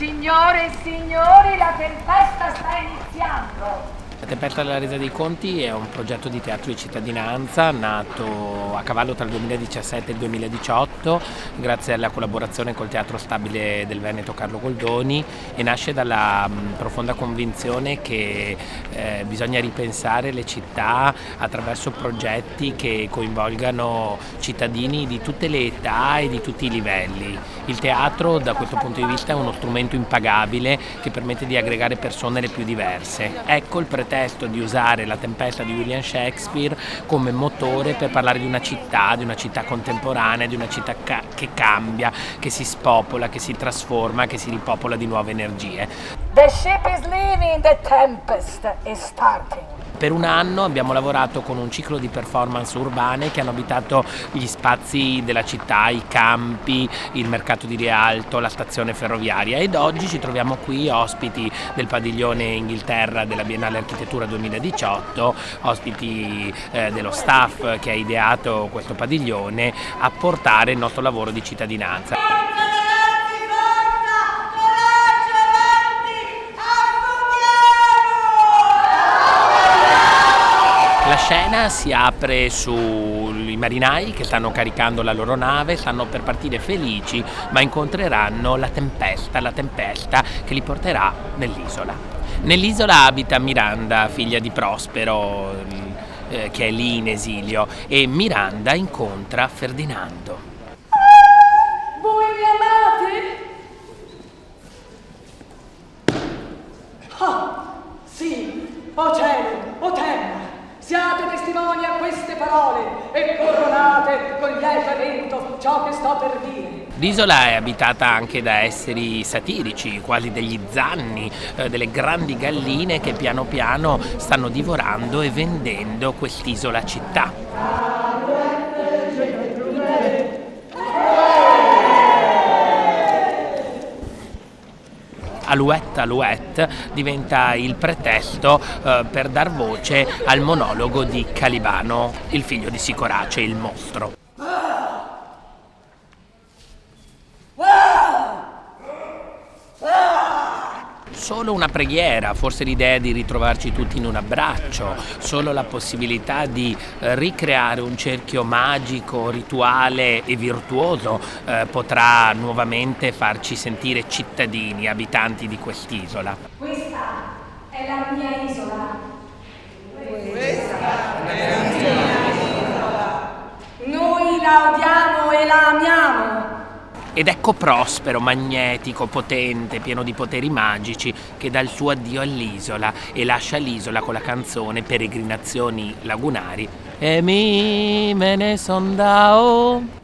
Signore e signori, la tempesta sta iniziando. La Tempesta della Resa dei Conti è un progetto di teatro di cittadinanza nato a cavallo tra il 2017 e il 2018 grazie alla collaborazione col Teatro Stabile del Veneto Carlo Goldoni e nasce dalla profonda convinzione che bisogna ripensare le città attraverso progetti che coinvolgano cittadini di tutte le età e di tutti i livelli. Il teatro da questo punto di vista è uno strumento impagabile che permette di aggregare persone le più diverse. Ecco il pretesto di usare La Tempesta di William Shakespeare come motore per parlare di una città contemporanea, di una città che cambia, che si spopola, che si trasforma, che si ripopola di nuove energie. The ship is leaving, the tempest is starting. Per un anno abbiamo lavorato con un ciclo di performance urbane che hanno abitato gli spazi della città, i campi, il mercato di Rialto, la stazione ferroviaria ed oggi ci troviamo qui ospiti del padiglione Inghilterra della Biennale Architettura 2018, ospiti dello staff che ha ideato questo padiglione a portare il nostro lavoro di cittadinanza. La scena si apre sui marinai che stanno caricando la loro nave, stanno per partire felici, ma incontreranno la tempesta che li porterà nell'isola. Nell'isola abita Miranda, figlia di Prospero, che è lì in esilio, e Miranda incontra Ferdinando. Voi mi amate? Ah, sì, o cielo, o terra. Siate testimoni a queste parole e coronate con lieto evento ciò che sto per dire. L'isola è abitata anche da esseri satirici, quasi degli zanni, delle grandi galline che piano piano stanno divorando e vendendo quest'isola città. Alouette Alouette diventa il pretesto per dar voce al monologo di Calibano, il figlio di Sicorace, il mostro. Solo una preghiera, forse l'idea di ritrovarci tutti in un abbraccio, solo la possibilità di ricreare un cerchio magico, rituale e virtuoso potrà nuovamente farci sentire cittadini, abitanti di quest'isola. Questa è la mia isola. Questa è la mia isola. Noi la odiamo e la amiamo. Ed ecco Prospero, magnetico, potente, pieno di poteri magici, che dà il suo addio all'isola e lascia l'isola con la canzone Peregrinazioni lagunari. E mi me ne son dao.